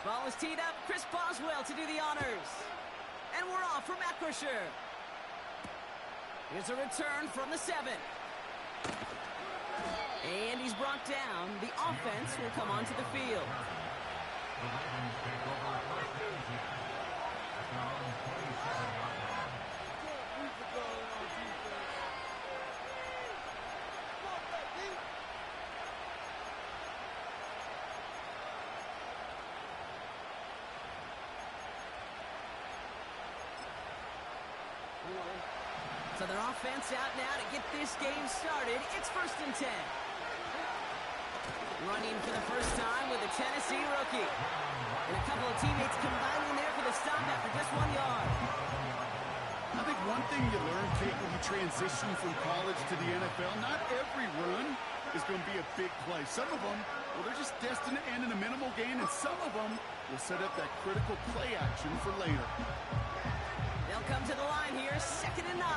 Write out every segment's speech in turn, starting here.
Ball is teed up. Chris Boswell to do the honors. And we're off for Matt Crusher. Here's a return from the 7. And he's brought down. The offense will come onto the field. So their offense out now to get this game started. It's 1st and 10. Running for the first time with a Tennessee rookie. And a couple of teammates combining there for the stop after just 1 yard. I think one thing you learn, Kate, when you transition from college to the NFL, not every run is going to be a big play. Some of them, well, they're just destined to end in a minimal gain, and some of them will set up that critical play action for later. They'll come to the line here, 2nd and 9.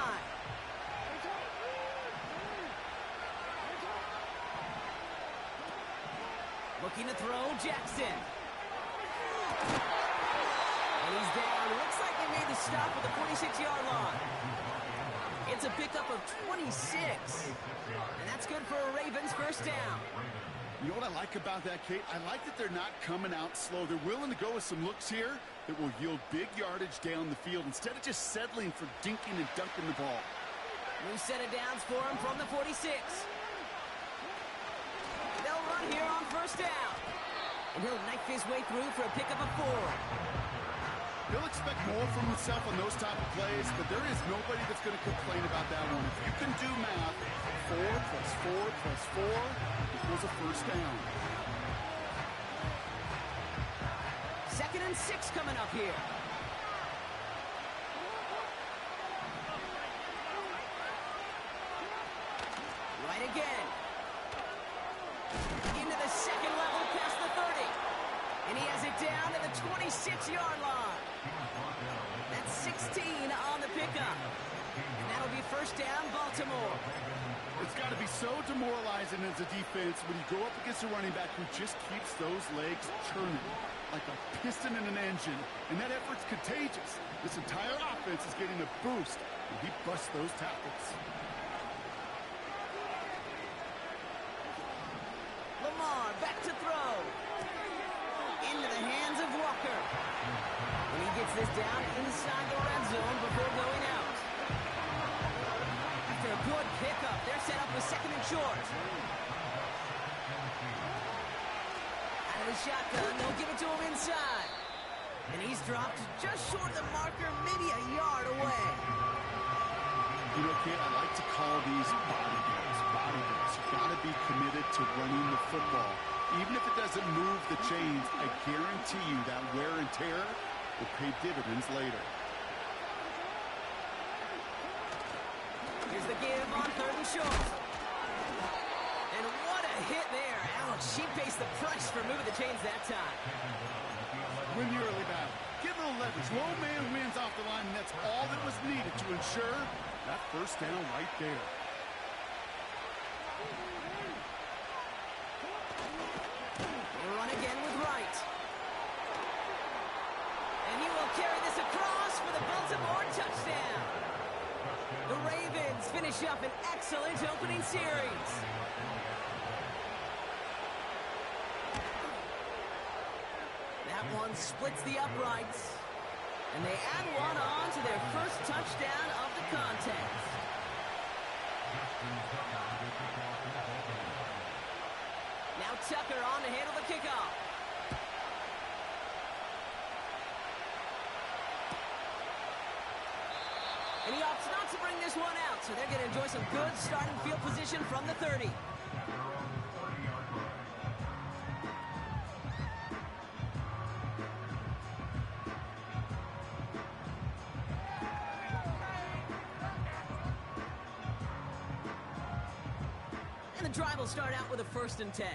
Looking to throw, Jackson. And he's down. Looks like they made the stop at the 46-yard line. It's a pickup of 26. And that's good for a Ravens first down. You know what I like about that, Kate? I like that they're not coming out slow. They're willing to go with some looks here that will yield big yardage down the field instead of just settling for dinking and dunking the ball. New set of downs for him from the 46. They'll run here on first down. And he'll knife his way through for a pickup of 4. He'll expect more from himself on those type of plays, but there is nobody that's going to complain about that one. If you can do math, 4 plus 4 plus 4 equals a first down. 2nd and 6 coming up here. Right again. Into the second level past the 30. And he has it down to the 26-yard line. That's 16 on the pickup. And that'll be first down, Baltimore. It's got to be so demoralizing as a defense when you go up against a running back who just keeps those legs churning like a piston in an engine. And that effort's contagious. This entire offense is getting a boost when he busts those tackles. Lamar back to throw. Into the hands of Walker. And he gets this down inside the red zone before going out. After a good pickup, they're set up with 2nd and short. Out of the shotgun, they'll give it to him inside. And he's dropped just short of the marker, maybe a yard away. You know, Kate, I like to call these body builds. Body builds. You've got to be committed to running the football. Even if it doesn't move the chains, I guarantee you that wear and tear will pay dividends later. Here's the give on 3rd and short. And what a hit there. Alex, she pays the price for moving the chains that time. Win the early battle. Get a little leverage. Low man wins off the line, and that's all that was needed to ensure that first down right there. They run again with Wright. And he will carry this across for the Baltimore touchdown. The Ravens finish up an excellent opening series. That one splits the uprights. And they add one on to their first touchdown of the contest. Now Tucker on to handle the kickoff. And he opts not to bring this one out, so they're going to enjoy some good starting field position from the 30. And the drive will start out with a 1st and 10.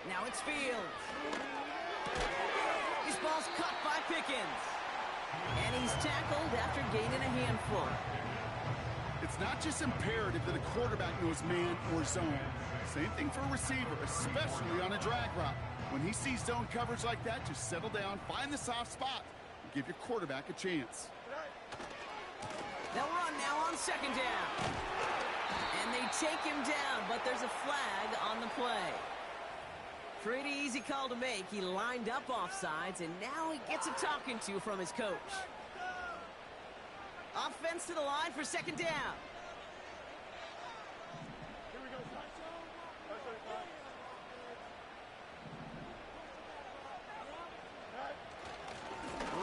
Now it's Fields. This ball's caught by Pickens. And he's tackled after gaining a handful. It's not just imperative that a quarterback knows man or zone. Same thing for a receiver, especially on a drag route. When he sees zone coverage like that, just settle down, find the soft spot, and give your quarterback a chance. They'll run now on second down. And they take him down, but there's a flag on the play. Pretty easy call to make. He lined up offsides, and now he gets a talking to from his coach. Offense to the line for second down.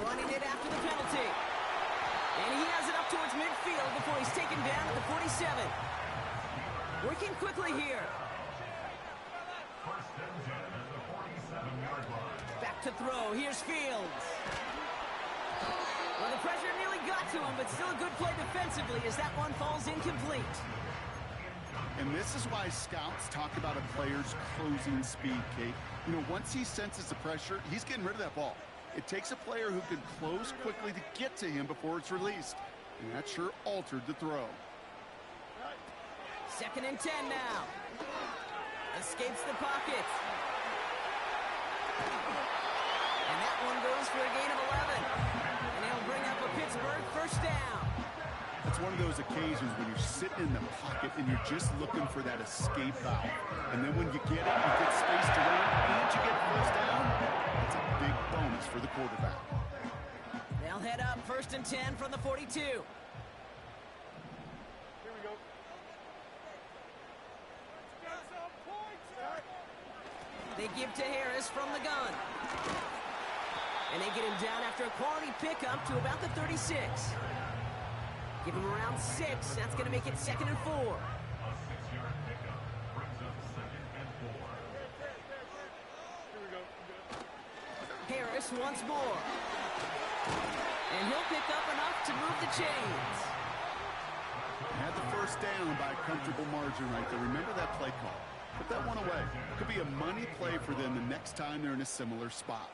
Running it after the penalty. And he has it up towards midfield before he's taken down at the 47. Working quickly here. Back to throw. Here's Fields. Well, the pressure nearly got to him, but still a good play defensively as that one falls incomplete. And this is why scouts talk about a player's closing speed, Kate. You know, once he senses the pressure, he's getting rid of that ball. It takes a player who can close quickly to get to him before it's released. And that sure altered the throw. Second and 10 now. Escapes the pocket. And that one goes for a gain of 11. And he'll bring up a Pittsburgh first down. It's one of those occasions when you're sitting in the pocket and you're just looking for that escape valve. And then when you get it, you get space to run, and you get first down. It's a big bonus for the quarterback. They'll head up first and 10 from the 42. They give to Harris from the gun. And they get him down after a quality pickup to about the 36. Give him around 6. That's going to make it second and 4. Harris once more. And he'll pick up enough to move the chains. Had the first down by a comfortable margin right there. Remember that play call. Put that one away. Could be a money play for them the next time they're in a similar spot.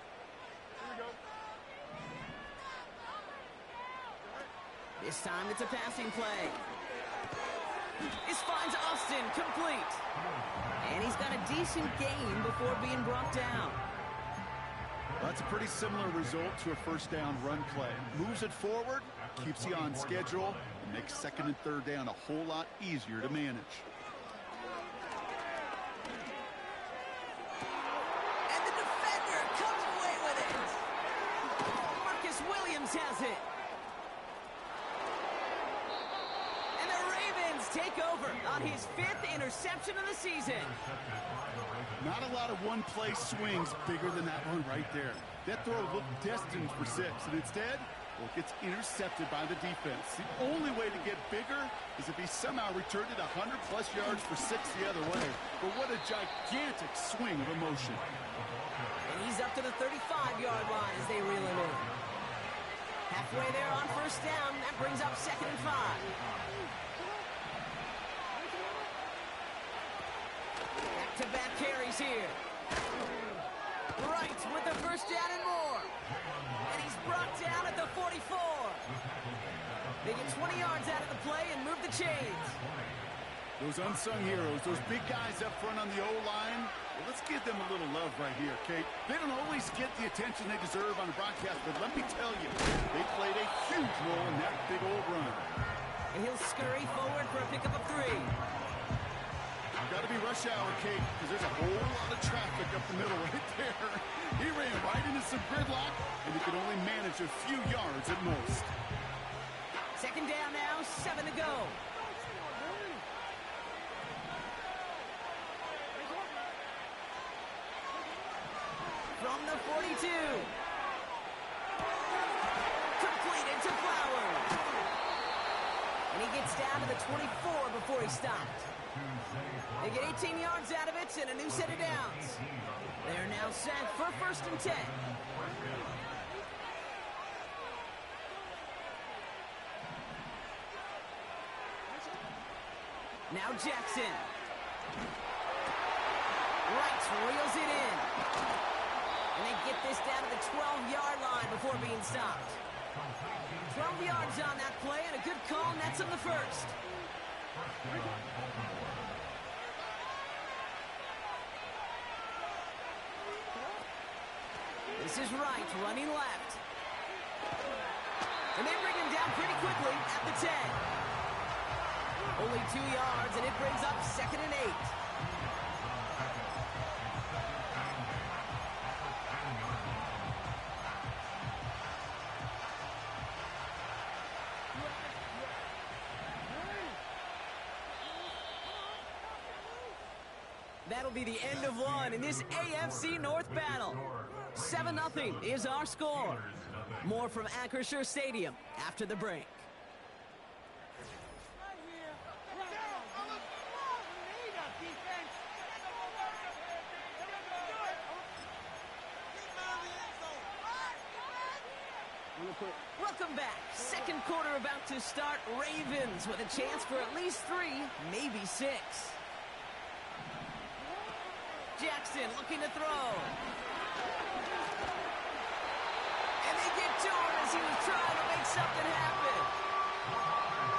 This time it's a passing play. This finds Austin complete. And he's got a decent gain before being brought down. Well, that's a pretty similar result to a first down run play. Moves it forward, keeps you on schedule, and makes second and third down a whole lot easier to manage. And the defender comes away with it. Marcus Williams has it. And the Ravens take over on his 5th interception of the season. Not a lot of one-play swings bigger than that one right there. That throw looked destined for 6, and instead, well, it gets intercepted by the defense. The only way to get bigger is if he somehow returned it 100-plus yards for 6 the other way. But what a gigantic swing of emotion. And he's up to the 35-yard line as they reel him in. Halfway there on first down, that brings up second and 5. Back-to-back carries here. Right with the first down and more. And he's brought down at the 44. They get 20 yards out of the play and move the chains. Those unsung heroes, those big guys up front on the O-line, well, let's give them a little love right here, Kate. They don't always get the attention they deserve on the broadcast, but let me tell you, they played a huge role in that big old run. And he'll scurry forward for a pickup of 3. Got to be rush hour, Kate, because there's a whole lot of traffic up the middle right there. He ran right into some gridlock, and he could only manage a few yards at most. Second down now, 7 to go. From the 42. Completed to Flowers. And he gets down to the 24 before he stopped. They get 18 yards out of it and a new set of downs. They're now set for first and 10. Now Jackson. Wright reels it in. And they get this down to the 12-yard line before being stopped. 12 yards on that play, and a good call nets him the first. This is Wright running left. And they bring him down pretty quickly at the 10. Only 2 yards, and it brings up 2nd and 8. That'll be the end of one in this AFC North battle. 7-0 is our score. More from Acrisure Stadium after the break. Welcome back. Second quarter about to start. Ravens with a chance for at least 3, maybe 6. Jackson looking to throw. And they get to him as he was trying to make something happen.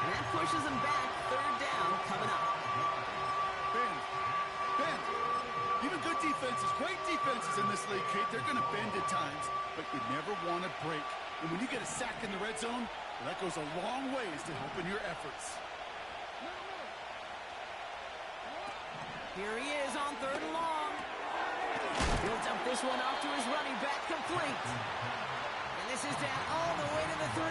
And that pushes him back. 3rd down coming up. Bend. Even good defenses, great defenses in this league, Kate, they're going to bend at times, but you never want to break. And when you get a sack in the red zone, well, that goes a long ways to helping your efforts. Here he is on 3rd and long. He'll dump this one off to his running back, complete. And this is down all the way to the 3.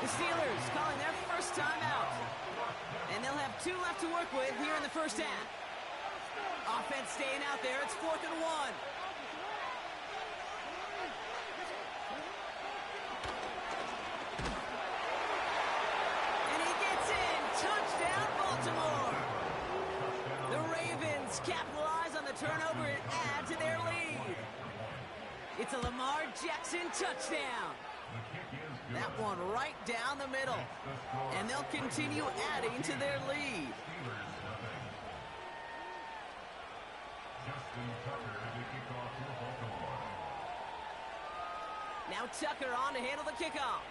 The Steelers calling their first time out. And they'll have 2 left to work with here in the first half. Offense staying out there. It's 4th and 1. And he gets in. Touchdown, Baltimore. The Ravens capitalize on the turnover and add to their lead. It's a Lamar Jackson touchdown. That one right down the middle. And they'll continue adding to their lead. Now Tucker on to handle the kickoff.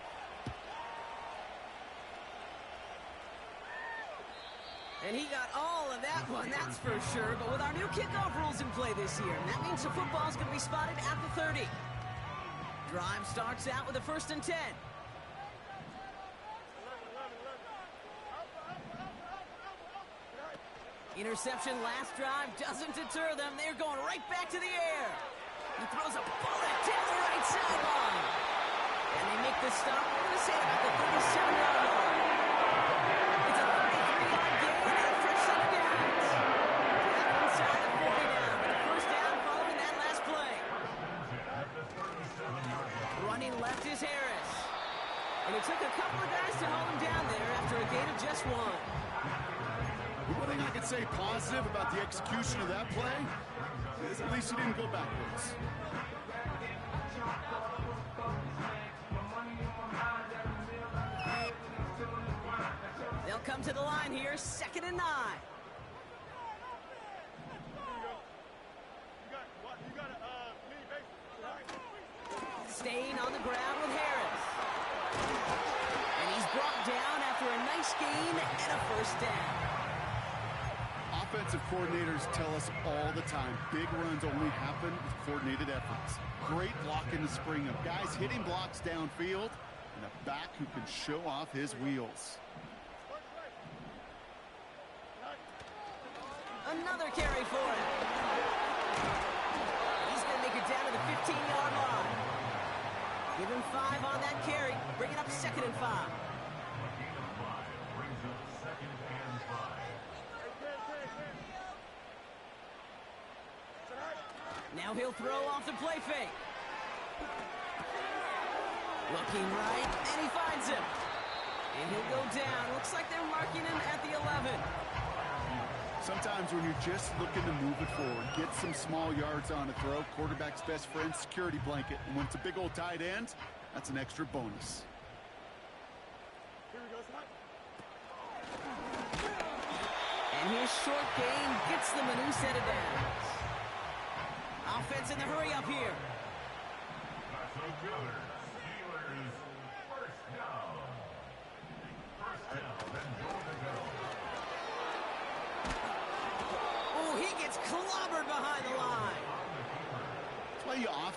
And he got all of that one, that's for sure. But with our new kickoff rules in play this year, that means the football's going to be spotted at the 30. Drive starts out with a 1st and 10. Interception last drive doesn't deter them. They're going right back to the air. He throws a bullet down the right sideline. And they make the stop, we're going to say about the 37-yard line. It's a 33-yard gain and a fresh set of downs. Down inside the 40 now, with a first down following that last play. Running left is Harris. And it took a couple of guys to hold him down there after a gain of just 1. One thing I can say positive about the execution of that play is at least he didn't go backwards. They'll come to the line here, 2nd and 9. Staying on the ground with Harris. And he's brought down after a nice gain and a first down. Offensive coordinators tell us all the time, big runs only happen with coordinated efforts. Great blocking to spring up. Guys hitting blocks downfield, and a back who can show off his wheels. Another carry for him. He's going to make it down to the 15-yard line. Give him 5 on that carry. Bring it up 2nd and 5. Now he'll throw off the play fake. Looking right, and he finds him. And he'll go down. Looks like they're marking him at the 11. Sometimes when you're just looking to move it forward, get some small yards on a throw, quarterback's best friend, security blanket. And when it's a big old tight end, that's an extra bonus. And his short gain gets them a new set of downs. Offense in the hurry up here.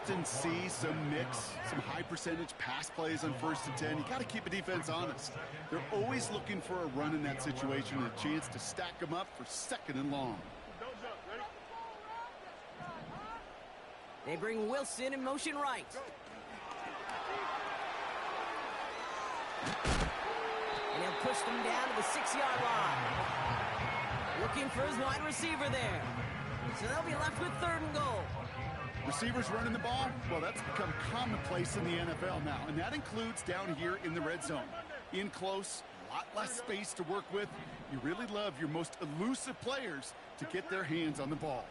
often see some mix, some high percentage pass plays on 1st and 10. You got to keep a defense honest. They're always looking for a run in that situation and a chance to stack them up for 2nd and long. They bring Wilson in motion right. And he'll push them down to the 6-yard line. Looking for his wide receiver there. So they'll be left with 3rd and goal. Receivers running the ball, well, that's become commonplace in the NFL now, and that includes down here in the red zone. In close, a lot less space to work with. You really love your most elusive players to get their hands on the ball.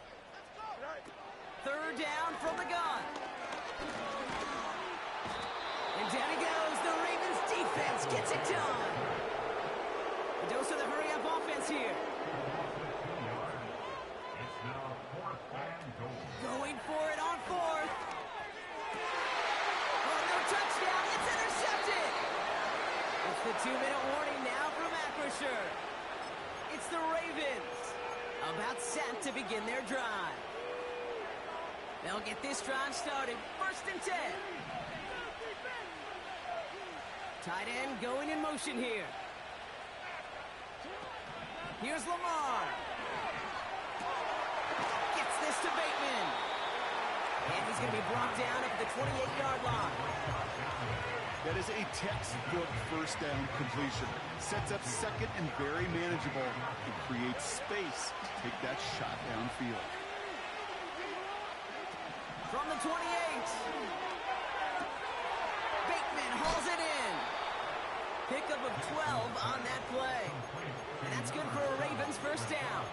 3rd down from the gun. And down he goes. The Ravens defense gets it done. A dose of the hurry-up offense here. Going for it on 4th. Oh, no touchdown. It's intercepted. It's the 2-minute warning now from Acrisure. It's the Ravens about set to begin their drive. They'll get this drive started. 1st and 10. Tight end going in motion here. Here's Lamar. Gets this to Bateman. And he's going to be brought down at the 28-yard line. That is a textbook 1st down completion. Sets up 2nd and very manageable. It creates space to take that shot downfield. From the 28. Bateman hauls it in. Pickup of 12 on that play. And that's good for a Ravens 1st down.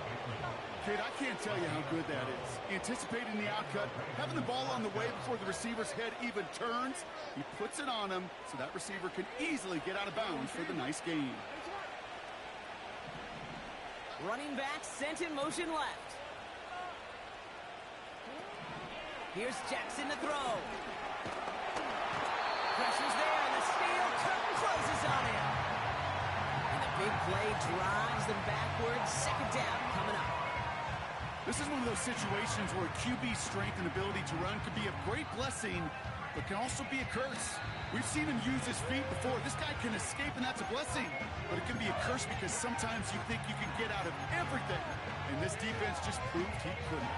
Kate, I can't tell you how good that is. Anticipating the outcut, having the ball on the way before the receiver's head even turns. He puts it on him so that receiver can easily get out of bounds for the nice gain. Running back sent in motion left. Here's Jackson to throw. Pressure's there, and the steel curtain closes on him. And the big play drives them backwards. 2nd down coming up. This is one of those situations where QB's strength and ability to run can be a great blessing, but can also be a curse. We've seen him use his feet before. This guy can escape, and that's a blessing. But it can be a curse because sometimes you think you can get out of everything. And this defense just proved he couldn't.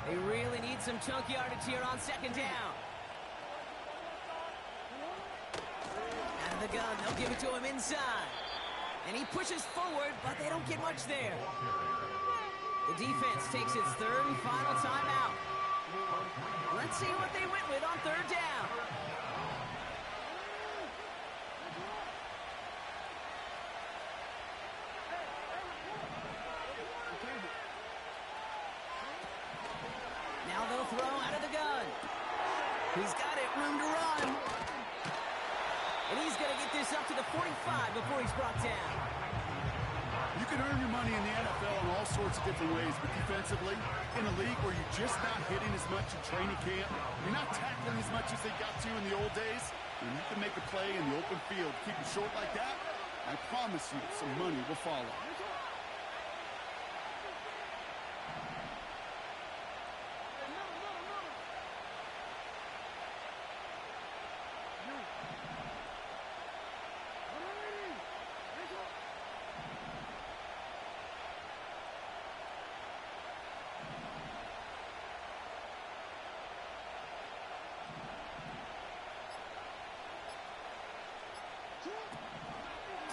They really need some chunk yardage here on 2nd down. Out of the gun, they'll give it to him inside. And he pushes forward, but they don't get much there. The defense takes its 3rd and final timeout. Let's see what they went with on 3rd down. Now they'll throw out of the gun. He's got it, room to run. And he's going to get this up to the 45 before he's brought down. You can earn your money in the NFL in all sorts of different ways, but defensively, in a league where you're just not hitting as much in training camp, you're not tackling as much as they got to in the old days, and you can make a play in the open field. Keep it short like that, I promise you some money will follow.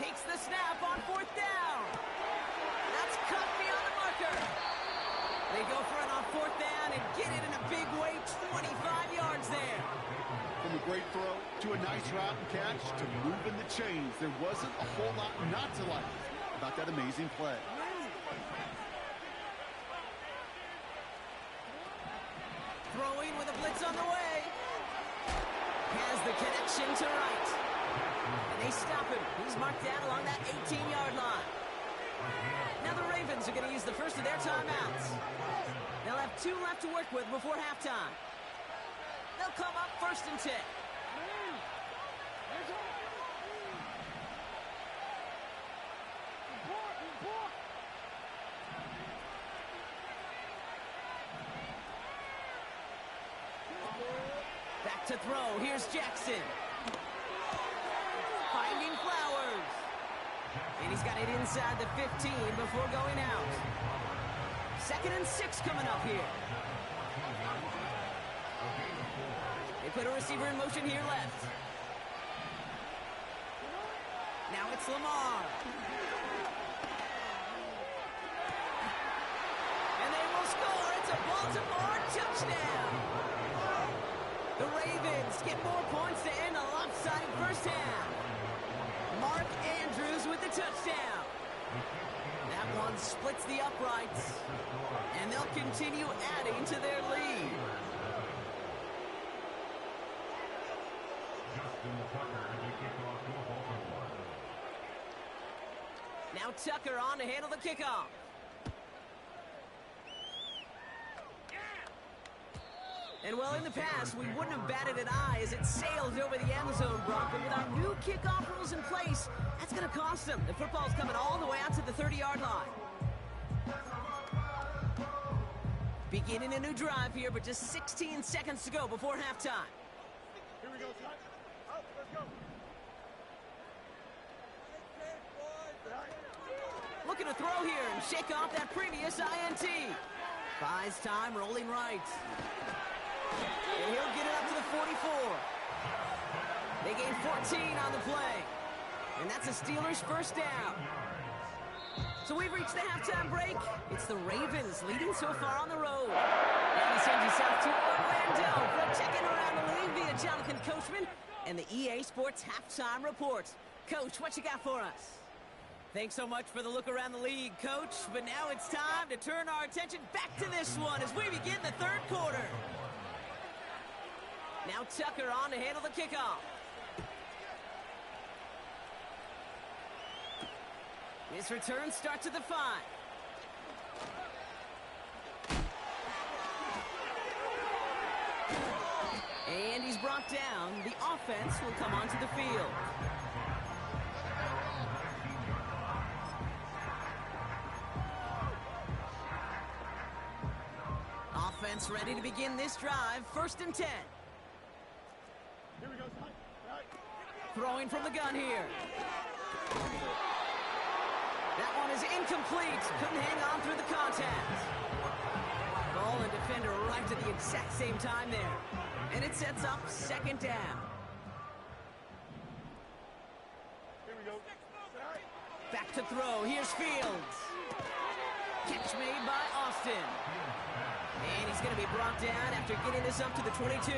Takes the snap on 4th down. That's cut beyond the marker. They go for it on 4th down and get it in a big way, 25 yards there. From a great throw to a nice route and catch to moving the chains, there wasn't a whole lot not to like about that amazing play. Throwing with a blitz on the way. Has the connection to right. And they stop him. He's marked down along that 18-yard line. Now the Ravens are going to use the first of their timeouts. They'll have 2 left to work with before halftime. they'll come up 1st and 10. Back to throw. Here's Jackson. Finding Flowers. And he's got it inside the 15 before going out. 2nd and 6 coming up here. They put a receiver in motion here left. Now it's Lamar. And they will score. It's a Baltimore touchdown. The Ravens get more points to end a lopsided first half. Mark Andrews with the touchdown. That one splits the uprights. And they'll continue adding to their lead. Now Tucker on to handle the kickoff. And well, in the past, we wouldn't have batted an eye as it sailed over the end zone, Brock. But with our new kickoff rules in place, that's going to cost them. The football's coming all the way out to the 30-yard line. Beginning a new drive here, but just 16 seconds to go before halftime. Here we go, son. Up, let's go. Looking to throw here and shake off that previous INT. Buys time, rolling right. And he'll get it up to the 44. They gain 14 on the play. And that's a Steelers first down. So we've reached the halftime break. It's the Ravens leading so far on the road. Now we send you south to Orlando for a check-in around the league via Jonathan Coachman and the EA Sports Halftime Report. Coach, what you got for us? Thanks so much for the look around the league, Coach. But now it's time to turn our attention back to this one as we begin the third quarter. Now Tucker on to handle the kickoff. His return starts at the 5. And he's brought down. The offense will come onto the field. Offense ready to begin this drive. 1st and 10. Here we go, son. Right. Throwing from the gun here. That one is incomplete. Couldn't hang on through the contact. Ball and defender arrived at the exact same time there. And it sets up 2nd down. Here we go. Right. Back to throw. Here's Fields. Catch made by Austin. And he's going to be brought down after getting this up to the 22.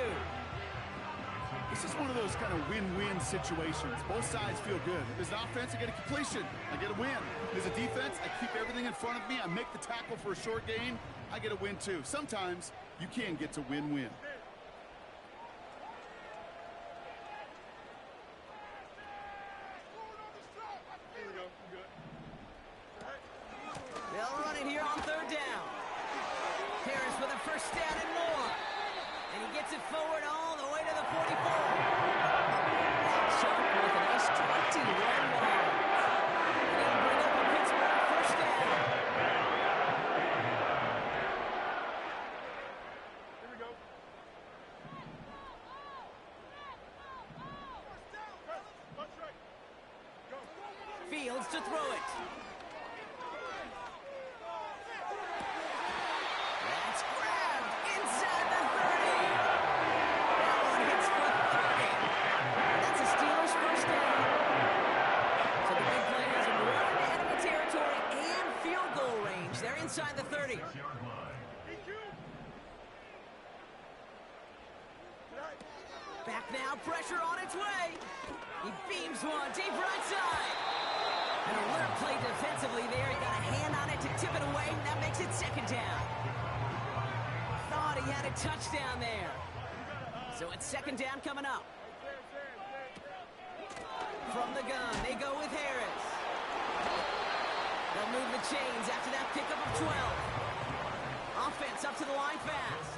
This is one of those kind of win-win situations. Both sides feel good. As an offense, I get a completion. I get a win. As a defense, I keep everything in front of me. I make the tackle for a short gain. I get a win, too. Sometimes you can get to win-win. Here we go. Good. Right. They'll run it here on 3rd down. Harris with a first down and more. And he gets it forward all the way to the 44. Chuck with a nice 21 yard. And it'll bring up a Pittsburgh first down. Here we go. That's right. Go. Fields to throw it. That's grabbed inside the 30. That one hits for 30. And that's a Steelers first down. So the big play has him running to enemy territory and field goal range. They're inside the 30. Back now, pressure on its way. He beams one deep right side. An alert play defensively there. He got a hand on it to tip it away, and that makes it 2nd down. Thought he had a touchdown there. So it's 2nd down coming up. From the gun, they go with Harris. They'll move the chains after that pickup of 12. Offense up to the line fast.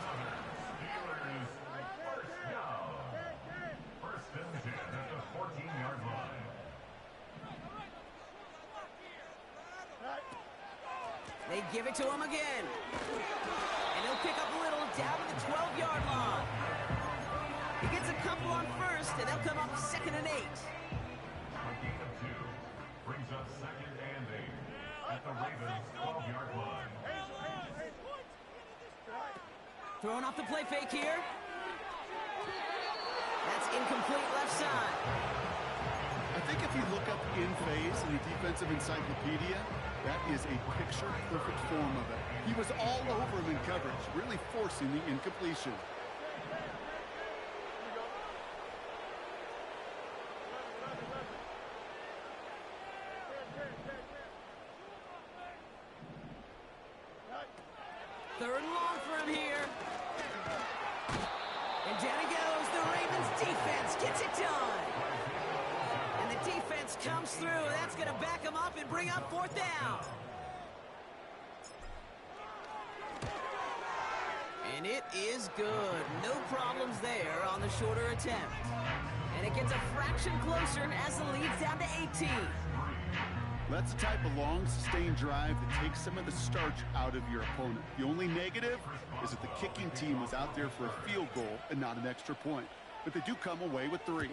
give it to him again. And he'll pick up a little down to the 12-yard line. He gets a couple on first, and they'll come up 2nd and 8. A gain of 2 brings up 2nd and 8 at the Ravens' 12-yard line. Throwing off the play fake here. That's incomplete left side. I think if you look up in phase in the defensive encyclopedia, that is a picture-perfect form of it. He was all over him in coverage, really forcing the incompletion. Third and long for him here. And down he goes. The Ravens defense gets it done. And the defense comes through. That's going to back him up and bring up 4th down. And it is good. No problems there on the shorter attempt. And it gets a fraction closer as the lead's down to 18. That's the type of long, sustained drive that takes some of the starch out of your opponent. The only negative is that the kicking team was out there for a field goal and not an extra point. But they do come away with 3.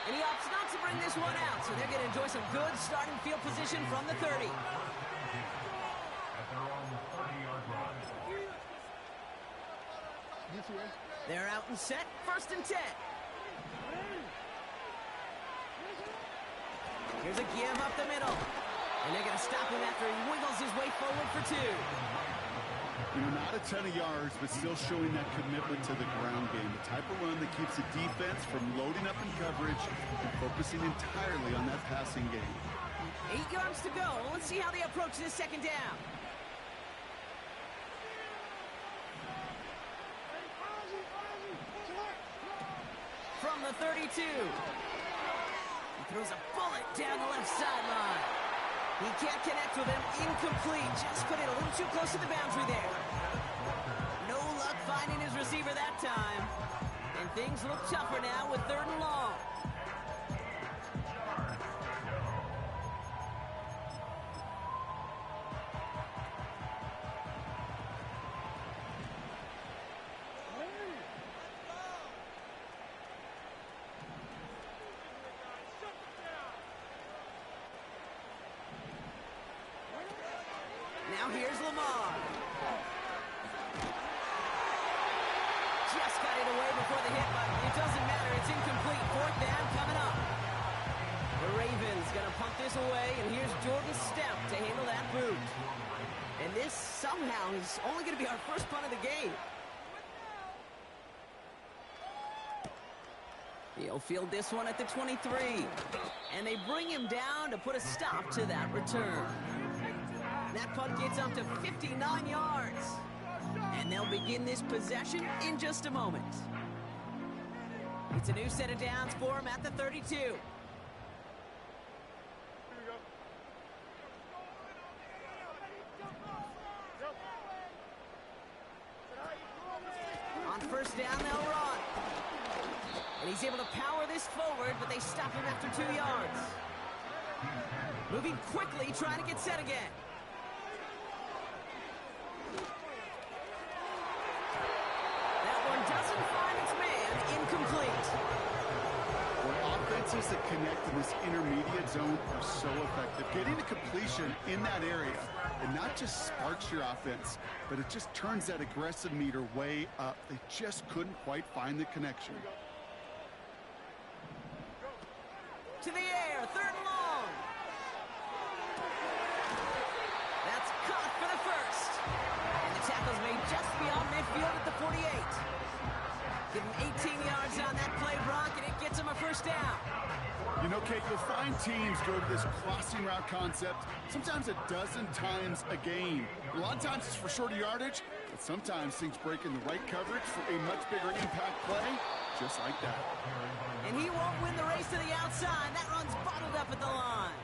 And he opts not to bring this one out, so they're going to enjoy some good starting field position from the 30. At their own 30-yard line. They're out and set, 1st and 10. Here's a give up the middle. And they're going to stop him after he wiggles his way forward for 2. You know, not a ton of yards, but still showing that commitment to the ground game. The type of run that keeps the defense from loading up in coverage and focusing entirely on that passing game. 8 yards to go. Let's see how they approach this 2nd down. From the 32. He throws a bullet down the left sideline. He can't connect with him. Incomplete. Just put it a little too close to the boundary there. No luck finding his receiver that time. And things look tougher now with 3rd and long. Now here's Lamar. Just got it away before the hit, but it doesn't matter. It's incomplete. 4th down coming up. The Ravens going to punt this away, and here's Jordan Stemp to handle that boot. And this somehow is only going to be our first punt of the game. He'll field this one at the 23. And they bring him down to put a stop to that return. That punt gets up to 59 yards. And they'll begin this possession in just a moment. It's a new set of downs for him at the 32. On 1st down, they'll run. And he's able to power this forward, but they stop him after 2 yards. Moving quickly, trying to get set again. Doesn't find its man. Incomplete. Well, offenses that connect in this intermediate zone are so effective. Getting a completion in that area, it not just sparks your offense, but it just turns that aggressive meter way up. They just couldn't quite find the connection. To the air, 3rd and long. That's caught for the 1st. And the tackle's made just beyond midfield at the 48. Give him 18 yards on that play, Brock, and it gets him a 1st down. You know, Kate, you'll find teams go to this crossing route concept sometimes a dozen times a game. A lot of times it's for shorter yardage, but sometimes things break in the right coverage for a much bigger impact play, just like that. And he won't win the race to the outside. That run's bottled up at the line.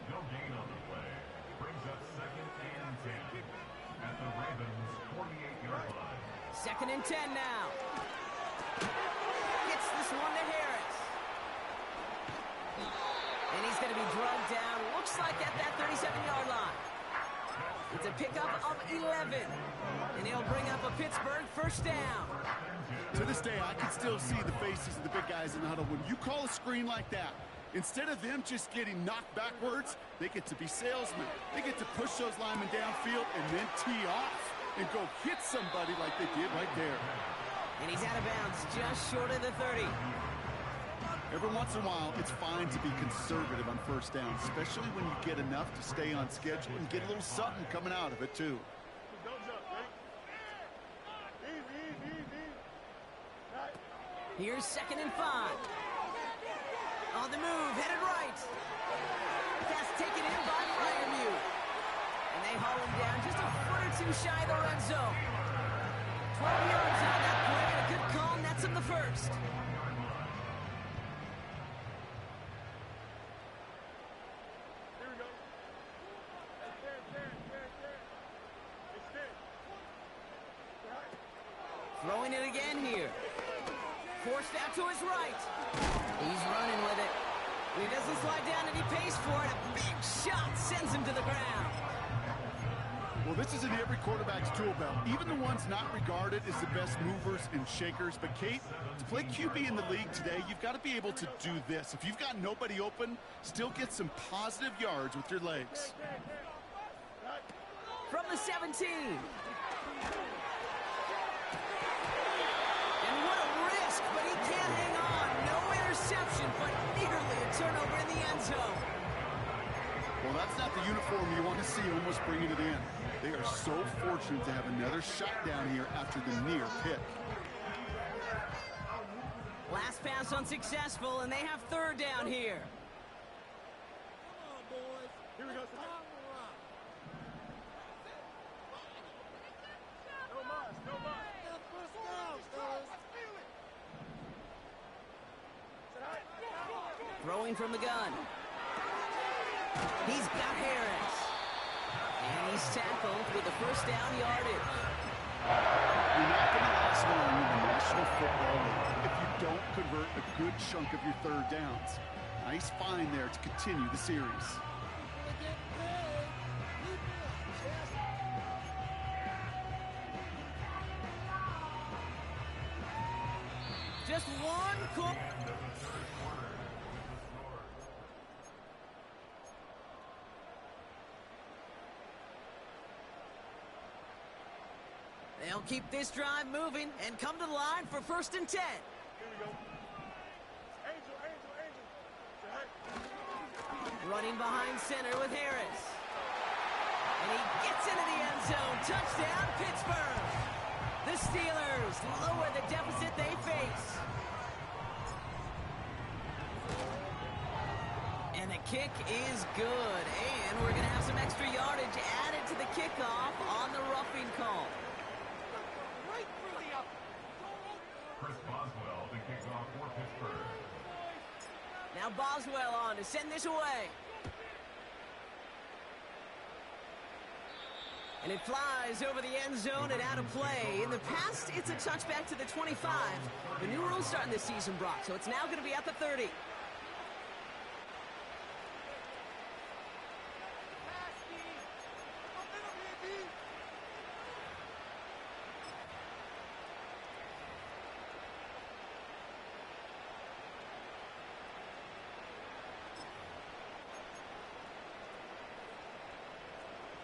No gain on the play. Brings up 2nd and 10 at the Ravens' 48-yard line. 2nd and 10 now. Gets this one to Harris. be drugged down, looks like at that 37-yard line. It's a pickup of 11. And he'll bring up a Pittsburgh first down. To this day, I can still see the faces of the big guys in the huddle. When you call a screen like that, instead of them just getting knocked backwards, they get to be salesmen. They get to push those linemen downfield and then tee off and go hit somebody like they did right there. And he's out of bounds just short of the 30. Every once in a while, it's fine to be conservative on first down, especially when you get enough to stay on schedule and get a little something coming out of it, too. Don't jump, right? Easy. Right. Here's 2nd and 5. On the move, headed right. Pass taken in by Freiermuth. And they haul him down just a foot or two shy of the red zone. 12 yards on that play, and a good call nets him the first. Here we go. It's there. Right. Throwing it again here. Forced out to his right. He's running with it. He doesn't slide down and he pays for it. A big shot sends him to the ground. Well, this is in every quarterback's tool belt, even the ones not regarded as the best movers and shakers. But, Kate, to play QB in the league today, you've got to be able to do this. If you've got nobody open, still get some positive yards with your legs. From the 17. And what a risk, but he can't hang on. No interception, but nearly a turnover in the end zone. Well, that's not the uniform you want to see almost bringing it in. They are so fortunate to have another shot down here after the near pick. Last pass unsuccessful, and they have 3rd down here. Here we go. No mas. Throwing from the gun. He's got Harris. And he's tackled with the first down yardage. You're not going to last long in the National Football League if you don't convert a good chunk of your 3rd downs. Nice find there to continue the series. Just one quick. They'll keep this drive moving and come to the line for 1st and 10. Here we go. Angel. Running behind center with Harris. And he gets into the end zone. Touchdown, Pittsburgh. The Steelers lower the deficit they face. And the kick is good. And we're going to have some extra yardage added to the kickoff on the roughing call. Chris Boswell, the kickoff for Pittsburgh. Now Boswell on to send this away. And it flies over the end zone and out of play. In the past, it's a touchback to the 25. The new rules starting this season, Brock, so it's now going to be at the 30.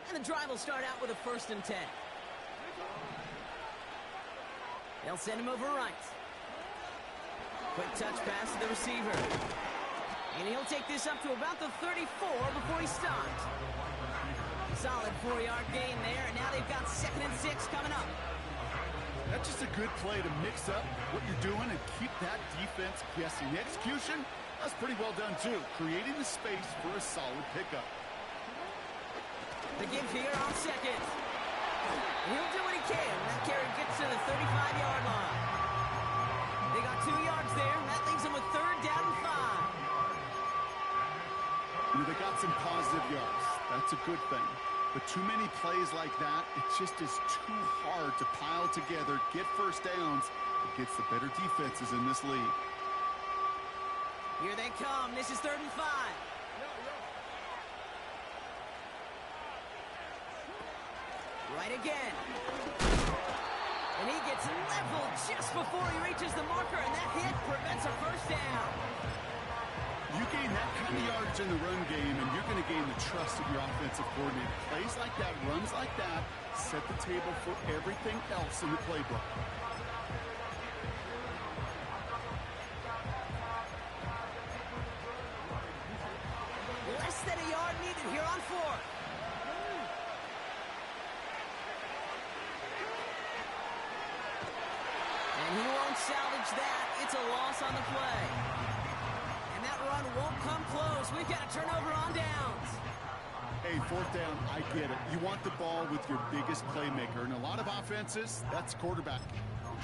And the drive will start out with a 1st and 10. They'll send him over right. Quick touch pass to the receiver. And he'll take this up to about the 34 before he stopped. Solid 4-yard gain there, and now they've got 2nd and 6 coming up. That's just a good play to mix up what you're doing and keep that defense guessing. The execution, that's pretty well done too, creating the space for a solid pickup. The give here on 2nd. He'll do what he can. That carry gets to the 35-yard line. They got 2 yards there. That leaves them with 3rd down and 5. They got some positive yards. That's a good thing. But too many plays like that, it just is too hard to pile together, get 1st downs against the better defenses in this league. Here they come. This is 3rd and 5. Right again. And he gets leveled just before he reaches the marker, and that hit prevents a first down. You gain that kind of yardage in the run game, and you're going to gain the trust of your offensive coordinator. Plays like that, runs like that, set the table for everything else in the playbook. Less than a yard needed here on fourth. And he won't salvage that. It's a loss on the play. And that run won't come close. We've got a turnover on downs. Hey, fourth down, I get it. You want the ball with your biggest playmaker. And a lot of offenses, that's quarterback.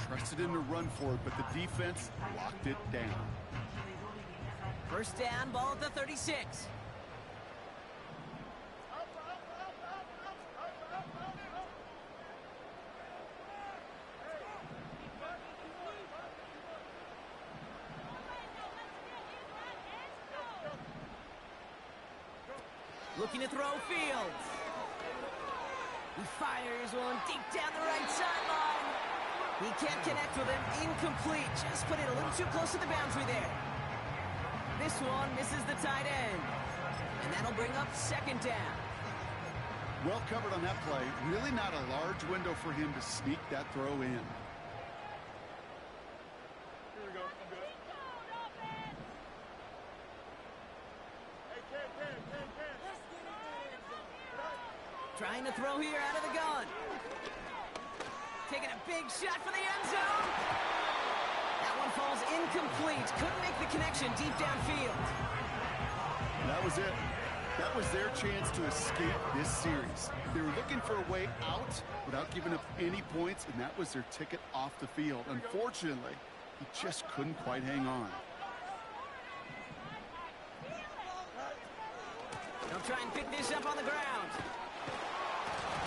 Trusted him to run for it, but the defense locked it down. First down, ball at the 36. Looking to throw Fields. He fires one deep down the right sideline. He can't connect with him. Incomplete. Just put it a little too close to the boundary there. This one misses the tight end. And that'll bring up second down. Well covered on that play. Really not a large window for him to sneak that throw in. Here we go. I'm good. Hey, Cam. Trying to throw here out of the gun. Taking a big shot for the end zone. That one falls incomplete. Couldn't make the connection deep downfield. That was it. That was their chance to escape this series. They were looking for a way out without giving up any points, and that was their ticket off the field. Unfortunately, he just couldn't quite hang on. They'll try and pick this up on the ground.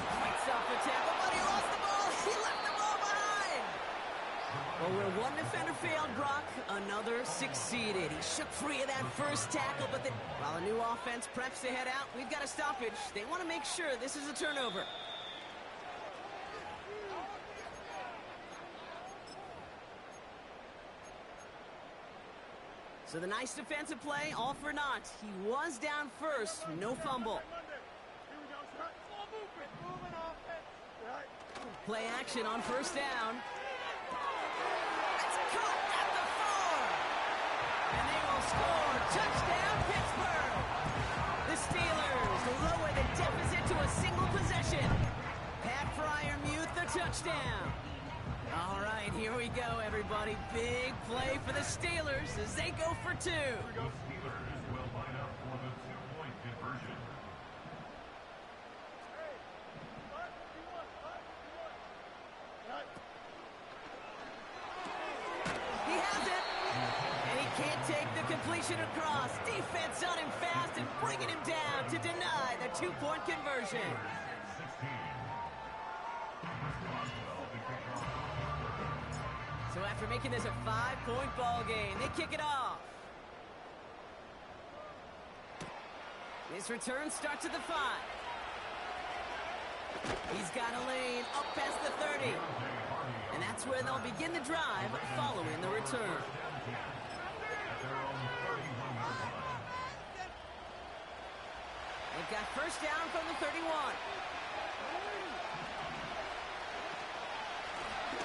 Fights off the tackle, but he lost the ball. He left the ball behind. Well, where one defender failed, Brock, another succeeded. He shook free of that first tackle, but then, while a new offense preps to head out, we've got a stoppage. They want to make sure this is a turnover. So the nice defensive play, all for naught. He was down first, no fumble. Play action on first down. It's caught at the 4. And they will score. Touchdown, Pittsburgh. The Steelers lower the deficit to a single possession. Pat Freiermuth, the touchdown. All right, here we go, everybody. Big play for the Steelers as they go for 2. Steelers will line up for the 2-point conversion. He has it. And he can't take the completion across. Defense on him fast and bringing him down to deny the 2-point conversion. So after making this a 5-point ball game, they kick it off. This return starts at the 5. He's got a lane up past the 30. And that's where they'll begin the drive following the return. They've got first down from the 31.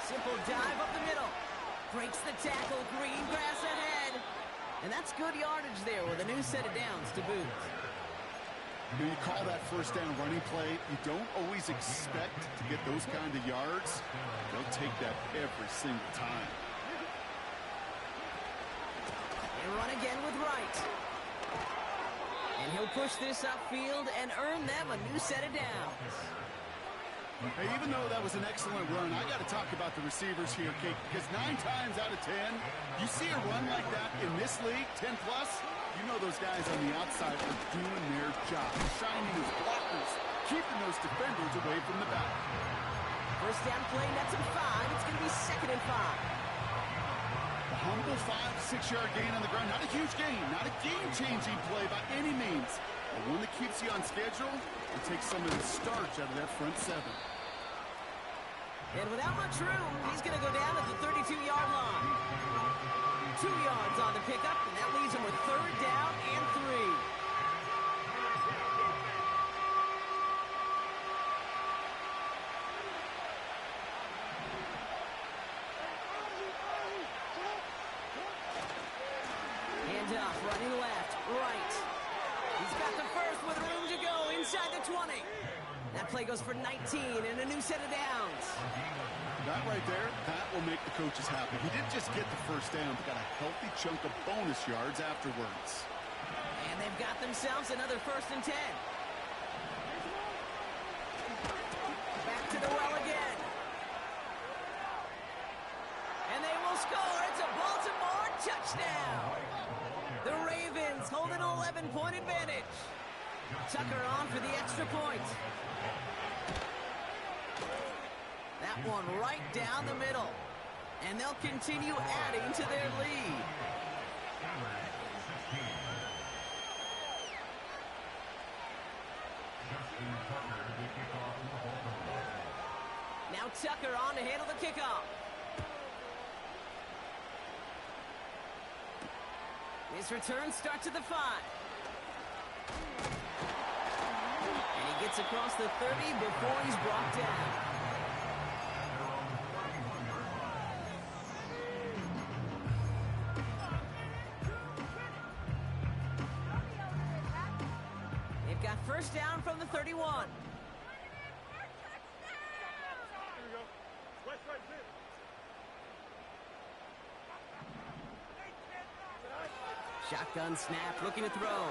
Simple dive up the middle. Breaks the tackle. Green grass ahead. And that's good yardage there with a new set of downs to boot. When you call that first down running play, you don't always expect to get those kind of yards. They'll take that every single time. They run again with Wright. And he'll push this upfield and earn them a new set of downs. Hey, even though that was an excellent run, I got to talk about the receivers here, Kate, because 9 times out of 10, you see a run like that in this league, 10+, you know those guys on the outside are doing their job, shining as blockers, keeping those defenders away from the back. First down play, nets him 5. It's going to be 2nd and 5. A humble 5-6-yard gain on the ground. Not a huge gain, not a game-changing play by any means, but one that keeps you on schedule and takes some of the starch out of that front 7. And without much room, he's going to go down at the 32-yard line. 2 yards on the pickup, and that leaves him with 3rd down and 3. Hand off, running left, right. He's got the first with room to go inside the 20. That play goes for 19 and a new set of downs. That right there, that will make the coaches happy. He didn't just get the first down, but got a healthy chunk of bonus yards afterwards. And they've got themselves another 1st and 10. Back to the well again. And they will score. It's a Baltimore touchdown. The Ravens hold an 11-point advantage. Tucker on for the extra point. That one right down the middle. And they'll continue adding to their lead. Now Tucker on to handle the kickoff. His return starts at the 5. And he gets across the 30 before he's brought down. They've got 1st down from the 31. Here we go. West right zip. Shotgun snap, looking to throw.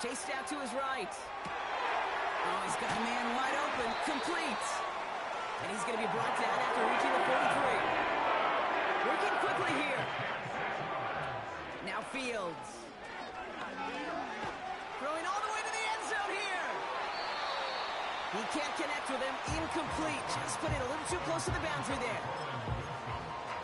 Chased out to his right. Oh, he's got a man wide open, complete. And he's going to be brought down after reaching the 43. Working quickly here. Now Fields. Throwing all the way to the end zone here. He can't connect with him, incomplete. Just put it a little too close to the boundary there.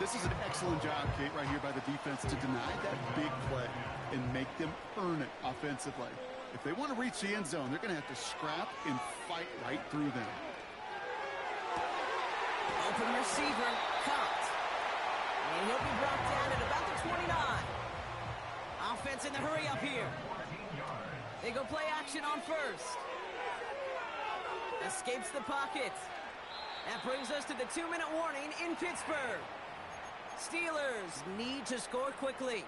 This is an excellent job, Kate, right here by the defense to deny that big play and make them earn it offensively. If they want to reach the end zone, they're going to have to scrap and fight right through them. Open receiver, caught. And he'll be brought down at about the 29. Offense in the hurry up here. They go play action on 1st. Escapes the pocket. That brings us to the 2-minute warning in Pittsburgh. Steelers need to score quickly.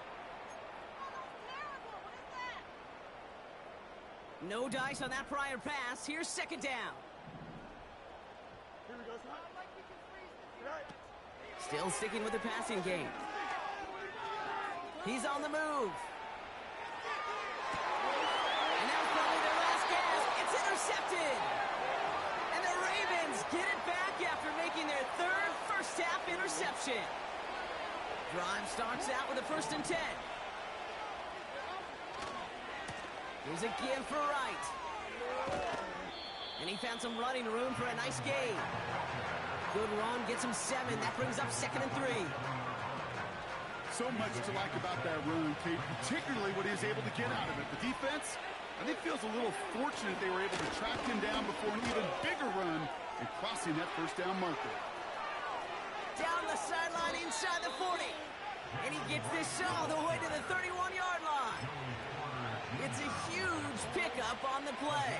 No dice on that prior pass. Here's 2nd down. Here we go, son. Right. Still sticking with the passing game. He's on the move. And that was probably their last gasp. It's intercepted. And the Ravens get it back after making their 3rd first-half interception. Drive starts out with a 1st and 10. Here's a give for Wright. And he found some running room for a nice gain. Good run, gets him 7. That brings up 2nd and 3. So much to like about that run, Kate, particularly what he was able to get out of it. The defense, I think, feels a little fortunate they were able to track him down before an even bigger run and crossing that 1st down marker. Down the sideline inside the 40. And he gets this all the way to the 31-yard line. It's a huge pickup on the play.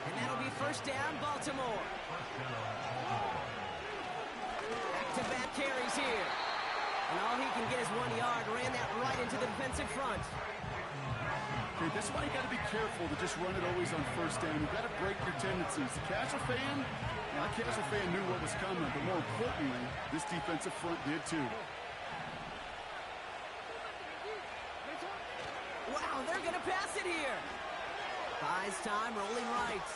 And that'll be 1st down, Baltimore. Back-to-back carries here. And all he can get is 1 yard. Ran that right into the defensive front. Okay, this is why you got to be careful to just run it always on 1st down. You've got to break your tendencies. The casual fan, our casual fan knew what was coming, but more importantly, this defensive front did too. Wow, they're going to pass it here. Buys time, rolling right.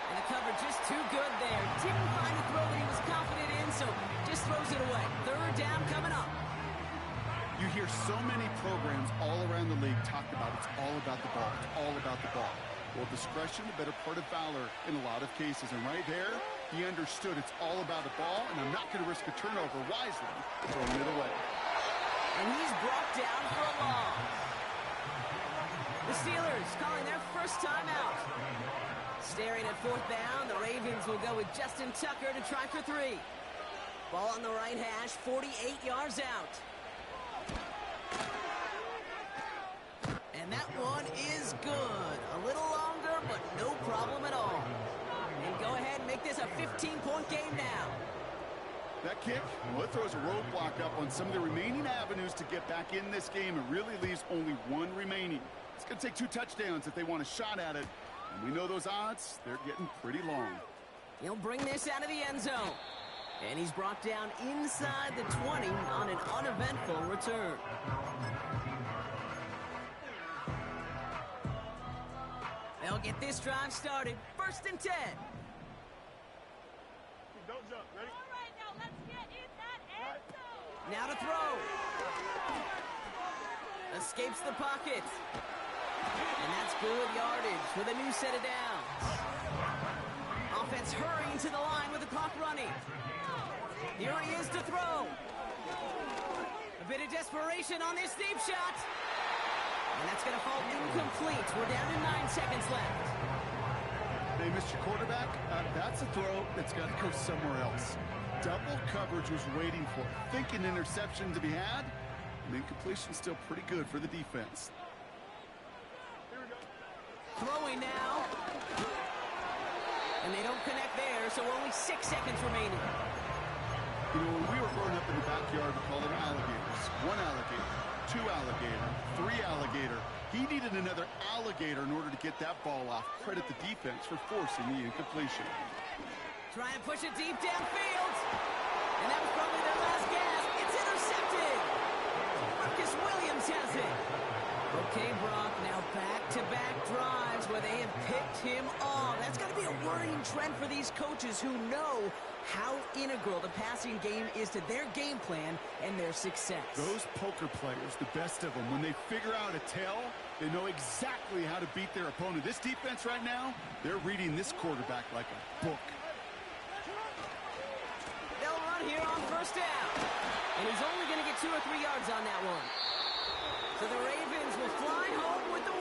And the cover just too good there. Didn't find a throw that he was confident in, so just throws it away. 3rd down coming up. You hear so many programs all around the league talk about it's all about the ball. It's all about the ball. Well, discretion, the better part of valor in a lot of cases. And right there, he understood it's all about the ball, and I'm not going to risk a turnover wisely, throwing it away. And he's brought down for a loss. The Steelers calling their first time out. Staring at fourth down, the Ravens will go with Justin Tucker to try for 3. Ball on the right hash, 48 yards out. And that one is good. A little longer, but no problem at all. And go ahead and make this a 15-point game now. That kick, well, it throws a roadblock up on some of the remaining avenues to get back in this game and really leaves only one remaining. It's going to take 2 touchdowns if they want a shot at it. And we know those odds, they're getting pretty long. He'll bring this out of the end zone. And he's brought down inside the 20 on an uneventful return. They'll get this drive started. 1st and 10. Don't jump. Ready? All right, now let's get in that end zone. Now to throw. Escapes the pocket. And that's good yardage with a new set of downs. Offense hurrying to the line with the clock running. Here he is to throw. A bit of desperation on this deep shot. And that's going to fall incomplete. We're down to 9 seconds left. Hey, Mr. Quarterback, that's a throw that's got to go somewhere else. Double coverage was waiting for it. Thinking interception to be had. And incompletion still pretty good for the defense. Throwing now. And they don't connect there, so only 6 seconds remaining. You know, when we were growing up in the backyard, we called them alligators. 1 alligator, 2 alligator, 3 alligator. He needed another alligator in order to get that ball off. Credit the defense for forcing the incompletion. Trying to push it deep downfield. And that was probably their last gasp. It's intercepted. Marcus Williams has it. Okay, Brock, now back-to-back drives where they have picked him off. That's got to be a worrying trend for these coaches who know how integral the passing game is to their game plan and their success. Those poker players, the best of them, when they figure out a tell, they know exactly how to beat their opponent. This defense right now, they're reading this quarterback like a book. They'll run here on 1st down. And he's only going to get 2 or 3 yards on that one. So the Ravens will fly home with the win.